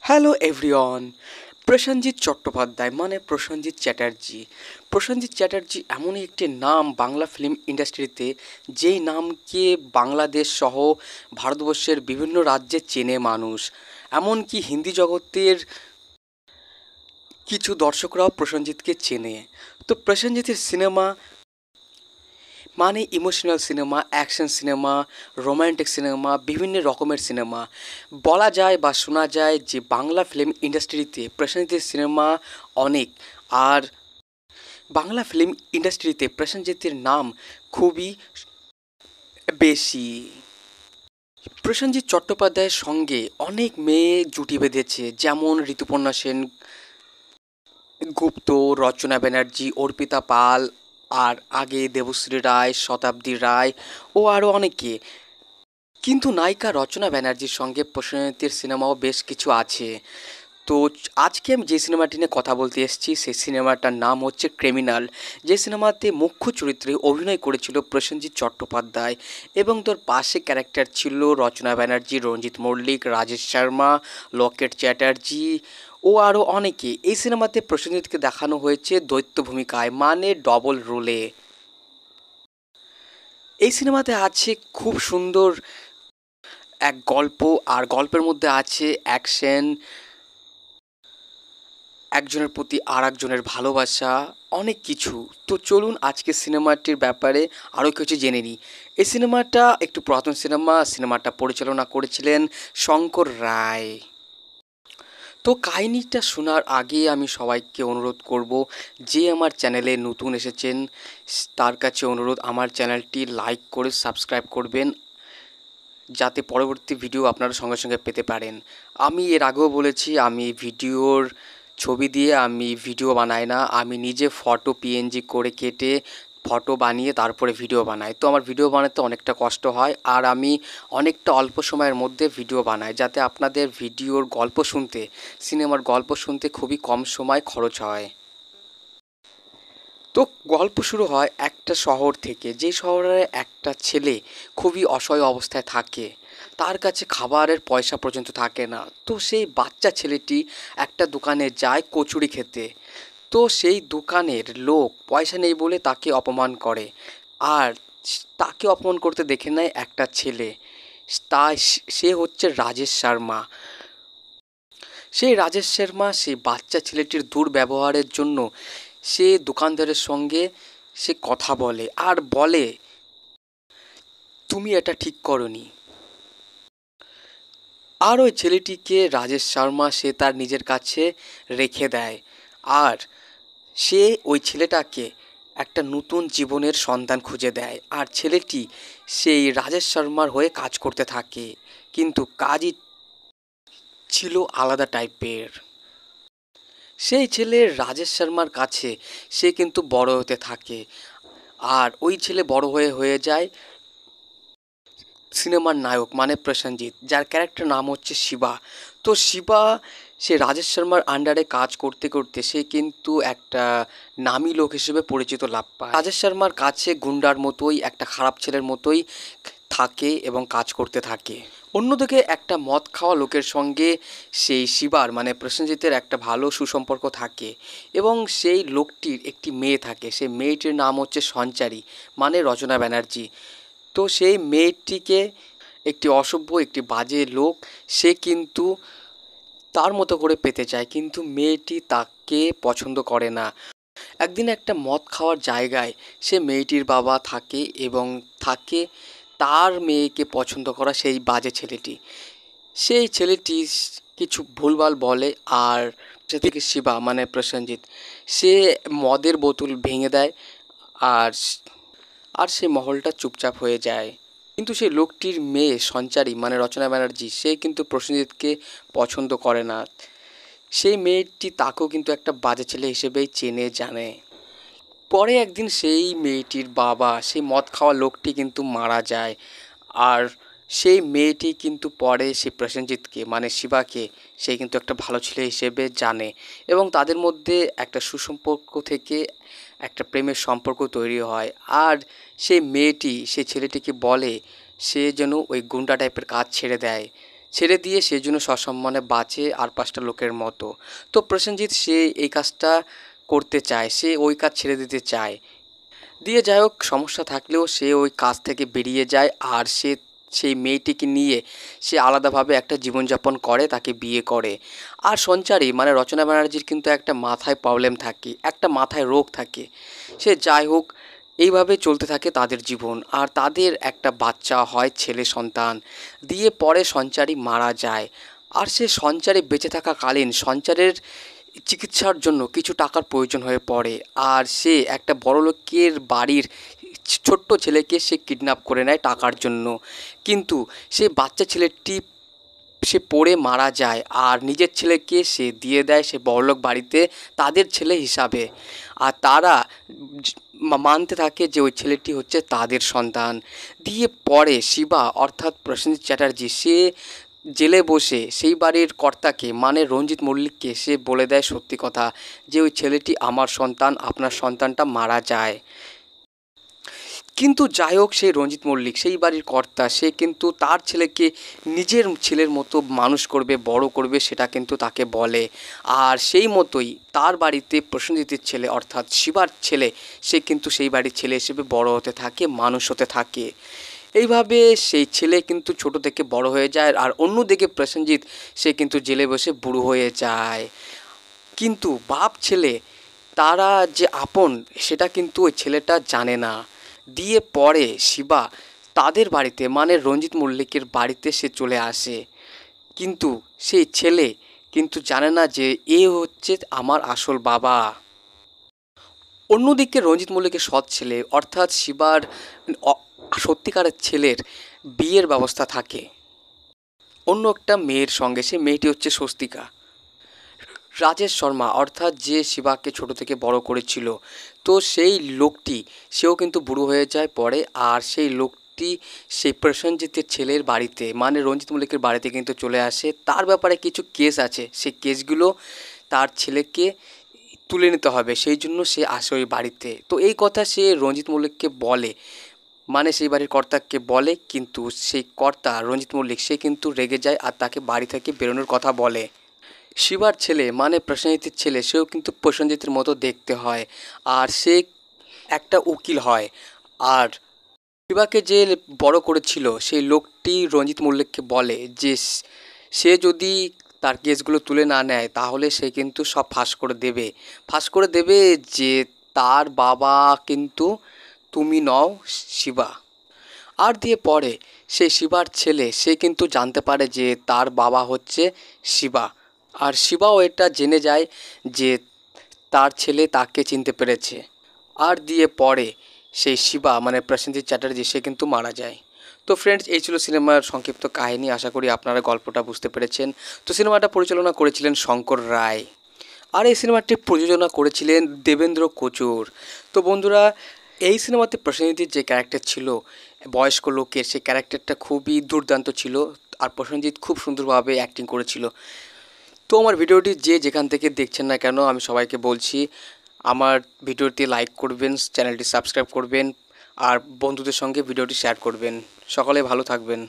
Hello everyone. Prosenjit Chattopadhyay মানে প্রসেনজিৎ চ্যাটার্জি। প্রসেনজিৎ চ্যাটার্জি এমনই একটি নাম বাংলা ফিল্ম ইন্ডাস্ট্রিতে, যেই নামকে বাংলাদেশ সহ ভারতবর্ষের বিভিন্ন রাজ্যে চেনে মানুষ। এমনকি হিন্দি জগতের কিছু দর্শকরাও প্রসেনজিৎকে চেনে। তো প্রসেনজিতের সিনেমা মানে emotional cinema, action cinema, romantic cinema, বিভিন্ন রকমের সিনেমা। বলা যায় বা শোনা যায় যে বাংলা ফিল্ম ইন্ডাস্ট্রিতে প্রসেনজিতের সিনেমা অনেক। আর বাংলা ফিল্ম ইন্ডাস্ট্রিতে প্রসেনজিতের নাম খুবই বেশি। প্রসেনজিৎ চট্টোপাধ্যায়ের সঙ্গে অনেক মেয়ে জুটি বেঁধেছে, যেমন ঋতুপর্ণা সেন গুপ্ত, রচনা ব্যানার্জি, অর্পিতা পাল, আর আগে দেবশ্রী রায়, শতাব্দী রায় ও আরও অনেকে। কিন্তু নায়িকা রচনা ব্যানার্জির সঙ্গে প্রসেনজিতের সিনেমাও বেশ কিছু আছে। তো আজকে আমি যে সিনেমাটি নিয়ে কথা বলতে এসেছি সেই সিনেমাটার নাম হচ্ছে ক্রিমিনাল। যে সিনেমাতে মুখ্য চরিত্রে অভিনয় করেছিল প্রসেনজিৎ চট্টোপাধ্যায় এবং তোর পাশে ক্যারেক্টার ছিল রচনা ব্যানার্জি, রঞ্জিত মল্লিক, রাজেশ শর্মা, লকেট চ্যাটার্জি ও আরও অনেকে। এই সিনেমাতে প্রসেনজিৎকে দেখানো হয়েছে দৈত্য ভূমিকায়, মানে ডবল রোলে। এই সিনেমাতে আছে খুব সুন্দর এক গল্প, আর গল্পের মধ্যে আছে অ্যাকশন, একজনের প্রতি আর একজনের ভালোবাসা, অনেক কিছু। তো চলুন আজকে সিনেমাটির ব্যাপারে আরও কিছু জেনে নিই। এই সিনেমাটা একটু পুরাতন সিনেমা। সিনেমাটা পরিচালনা করেছিলেন শঙ্কর রায়। তো কাহিনিটা শোনার আগে আমি সবাইকে অনুরোধ করব, যে আমার চ্যানেলে নতুন এসেছেন তার কাছে অনুরোধ, আমার চ্যানেলটি লাইক করে সাবস্ক্রাইব করবেন, যাতে পরবর্তী ভিডিও আপনারা সঙ্গে সঙ্গে পেতে পারেন। আমি এর আগেও বলেছি, আমি ভিডিওর ছবি দিয়ে আমি ভিডিও বানাই না, আমি নিজে ফটো পিএনজি করে কেটে ফটো বানিয়ে তারপরে ভিডিও বানাই। তো আমার ভিডিও বানাতে অনেকটা কষ্ট হয়, আর আমি অনেকটা অল্প সময়ের মধ্যে ভিডিও বানাই, যাতে আপনাদের ভিডিওর গল্প শুনতে, সিনেমার গল্প শুনতে খুবই কম সময় খরচ হয়। তো গল্প শুরু হয় একটা শহর থেকে, যে শহরে একটা ছেলে খুবই অসহায় অবস্থায় থাকে, তার কাছে খাবারের পয়সা পর্যন্ত থাকে না। তো সেই বাচ্চা ছেলেটি একটা দোকানে যায় কচুরি খেতে। তো সেই দোকানের লোক পয়সা নেই বলে তাকে অপমান করে, আর তাকে অপমান করতে দেখে নেয় একটা ছেলে। তাই সে হচ্ছে রাজেশ শর্মা। সেই রাজেশ শর্মা সেই বাচ্চা ছেলেটির দুর্ব্যবহারের জন্য সে দোকানদারের সঙ্গে সে কথা বলে, আর বলে তুমি এটা ঠিক করনি। আর ওই ছেলেটিকে রাজেশ শর্মা সে তার নিজের কাছে রেখে দেয়, আর সে ওই ছেলেটাকে একটা নতুন জীবনের সন্ধান খুঁজে দেয়। আর ছেলেটি সেই রাজেশ শর্মার হয়ে কাজ করতে থাকে, কিন্তু কাজই ছিল আলাদা টাইপের। সেই ছেলে রাজেশ শর্মার কাছে সে কিন্তু বড় হতে থাকে, আর ওই ছেলে বড় হয়ে হয়ে যায় সিনেমার নায়ক, মানে প্রসেনজিৎ, যার ক্যারেক্টার নাম হচ্ছে শিবা। তো শিবা সে রাজেশ শর্মার আন্ডারে কাজ করতে করতে সে কিন্তু একটা নামী লোক হিসেবে পরিচিত লাভ পায়। রাজেশ শর্মার কাছে গুন্ডার মতোই, একটা খারাপ ছেলের মতোই থাকে এবং কাজ করতে থাকে। অন্যদিকে একটা মদ খাওয়া লোকের সঙ্গে সেই শিবার মানে প্রসেনজিতের একটা ভালো সুসম্পর্ক থাকে, এবং সেই লোকটির একটি মেয়ে থাকে। সেই মেয়েটির নাম হচ্ছে সঞ্চারী, মানে রচনা ব্যানার্জি। তো সেই মেয়েটিকে একটি অসভ্য, একটি বাজে লোক সে কিন্তু তার মতো করে পেতে চায়, কিন্তু মেয়েটি তাকে পছন্দ করে না। একদিন একটা মদ খাওয়ার জায়গায় সে মেয়েটির বাবা থাকে, এবং থাকে তার মেয়েকে পছন্দ করা সেই বাজে ছেলেটি। সেই ছেলেটি কিছু ভুলভাল বলে, আর সে থেকে শিবা মানে প্রসেনজিৎ সে মদের বোতল ভেঙে দেয়, আর আর সেই মহলটা চুপচাপ হয়ে যায়। কিন্তু সেই লোকটির মেয়ে সঞ্চারী মানে রচনা ব্যানার্জি সে কিন্তু প্রসেনজিৎকে পছন্দ করে না। সেই মেয়েটি তাকেও কিন্তু একটা বাজে ছেলে হিসেবেই চেনে জানে। পরে একদিন সেই মেয়েটির বাবা, সেই মদ খাওয়া লোকটি কিন্তু মারা যায়, আর সেই মেয়েটি কিন্তু পরে সেই প্রসেনজিৎকে মানে শিবাকে সে কিন্তু একটা ভালো ছেলে হিসেবে জানে, এবং তাদের মধ্যে একটা সুসম্পর্ক থেকে একটা প্রেমের সম্পর্ক তৈরি হয়। আর সেই মেয়েটি সেই ছেলেটিকে বলে সে যেন ওই গুন্ডা টাইপের কাজ ছেড়ে দেয়, ছেড়ে দিয়ে সেই জন্য সসম্মানে বাঁচে আর 5টা লোকের মতো। তো প্রসেনজিৎ সে এই কাজটা করতে চায়, সে ওই কাজ ছেড়ে দিতে চায়। দিয়ে যাই হোক, সমস্যা থাকলেও সে ওই কাজ থেকে বেরিয়ে যায় আর সে সেই মেয়েটিকে নিয়ে সে আলাদাভাবে একটা জীবনযাপন করে, তাকে বিয়ে করে। আর সঞ্চারী মানে রচনা ব্যানার্জির কিন্তু একটা মাথায় প্রবলেম থাকে, একটা মাথায় রোগ থাকে। সে যাই হোক, এইভাবে চলতে থাকে তাদের জীবন, আর তাদের একটা বাচ্চা হয়, ছেলে সন্তান। দিয়ে পরে সঞ্চারী মারা যায়। আর সে সঞ্চারী বেঁচে থাকাকালীন সঞ্চারের চিকিৎসার জন্য কিছু টাকার প্রয়োজন হয়ে পড়ে, আর সে একটা বড়লোকের বাড়ির ছোট্ট ছেলেকে সে কিডন্যাপ করে নেয় টাকার জন্য। কিন্তু সে বাচ্চা ছেলেটি সে পড়ে মারা যায়, আর নিজের ছেলেকে সে দিয়ে দেয় সে বড়লোক বাড়িতে তাদের ছেলে হিসাবে। আর তারা মানতে থাকে যে ওই ছেলেটি হচ্ছে তাদের সন্তান। দিয়ে পরে শিবা অর্থাৎ প্রসেনজিৎ চ্যাটার্জি সে জেলে বসে সেই বাড়ির কর্তাকে মানে রঞ্জিত মল্লিককে সে বলে দেয় সত্যি কথা, যে ওই ছেলেটি আমার সন্তান, আপনার সন্তানটা মারা যায়। কিন্তু যাই হোক, সেই রঞ্জিত মল্লিক সেই বাড়ির কর্তা, সে কিন্তু তার ছেলেকে নিজের ছেলের মতো মানুষ করবে, বড় করবে, সেটা কিন্তু তাকে বলে। আর সেই মতোই তার বাড়িতে প্রসেনজিতের ছেলে অর্থাৎ শিবার ছেলে, সে কিন্তু সেই বাড়ির ছেলে হিসেবে বড় হতে থাকে, মানুষ হতে থাকে। এইভাবে সেই ছেলে কিন্তু ছোট থেকে বড় হয়ে যায়। আর অন্যদিকে প্রসেনজিৎ সে কিন্তু জেলে বসে বুড়ো হয়ে যায়। কিন্তু বাপ ছেলে তারা যে আপন সেটা কিন্তু ওই ছেলেটা জানে না। দিয়ে পরে শিবা তাদের বাড়িতে মানে রঞ্জিত মল্লিকের বাড়িতে সে চলে আসে, কিন্তু সেই ছেলে কিন্তু জানে না যে এ হচ্ছে আমার আসল বাবা। অন্যদিকে রঞ্জিত মল্লিকের সৎ ছেলে অর্থাৎ শিবার সত্যিকারের ছেলের বিয়ের ব্যবস্থা থাকে অন্য একটা মেয়ের সঙ্গে। সে মেয়েটি হচ্ছে স্বস্তিকা। রাজেশ শর্মা অর্থাৎ যে শিবাকে ছোট থেকে বড় করেছিল, তো সেই লোকটি সেও কিন্তু বুড়ো হয়ে যায় পরে। আর সেই লোকটি সেই প্রসেনজিতের ছেলের বাড়িতে মানে রঞ্জিত মল্লিকের বাড়িতে কিন্তু চলে আসে। তার ব্যাপারে কিছু কেস আছে, সেই কেসগুলো তার ছেলেকে তুলে নিতে হবে, সেই জন্য সে আসে ওই বাড়িতে। তো এই কথা সে রঞ্জিত মল্লিককে বলে, মানে সেই বাড়ির কর্তাকে বলে, কিন্তু সেই কর্তা রঞ্জিত মল্লিক সে কিন্তু রেগে যায় আর তাকে বাড়ি থেকে বেরোনোর কথা বলে। শিবার ছেলে মানে প্রসেনজিতের ছেলে সেও কিন্তু প্রসেনজিতের মতো দেখতে হয়, আর সে একটা উকিল হয়। আর শিবাকে যে বড় করেছিল সেই লোকটি রঞ্জিত মল্লিককে বলে যে সে যদি তার কেসগুলো তুলে না নেয় তাহলে সে কিন্তু সব ফাঁস করে দেবে যে তার বাবা কিন্তু তুমি নও, শিবা। আর দিয়ে পরে সেই শিবার ছেলে সে কিন্তু জানতে পারে যে তার বাবা হচ্ছে শিবা, আর শিবাও এটা জেনে যায় যে তার ছেলে তাকে চিনতে পেরেছে। আর দিয়ে পরে সেই শিবা মানে প্রসেনজিৎ চ্যাটার্জি সে কিন্তু মারা যায়। তো ফ্রেন্ডস, এই ছিল সিনেমার সংক্ষিপ্ত কাহিনী। আশা করি আপনারা গল্পটা বুঝতে পেরেছেন। তো সিনেমাটা পরিচালনা করেছিলেন শঙ্কর রায়, আর এই সিনেমাটি প্রযোজনা করেছিলেন দেবেন্দ্র কোচুর। তো বন্ধুরা, এই সিনেমাতে প্রসেনজিতের যে ক্যারেক্টার ছিল বয়স্ক লোকের, সেই ক্যারেক্টারটা খুবই দুর্দান্ত ছিল, আর প্রসেনজিৎ খুব সুন্দরভাবে অ্যাক্টিং করেছিল। তো আমার ভিডিওটি যে যেখান থেকে দেখছেন না কেন আমি সবাইকে বলছি আমার ভিডিওটি লাইক করবেন, চ্যানেলটি সাবস্ক্রাইব করবেন, আর বন্ধুদের সঙ্গে ভিডিওটি শেয়ার করবেন। সকলে ভালো থাকবেন।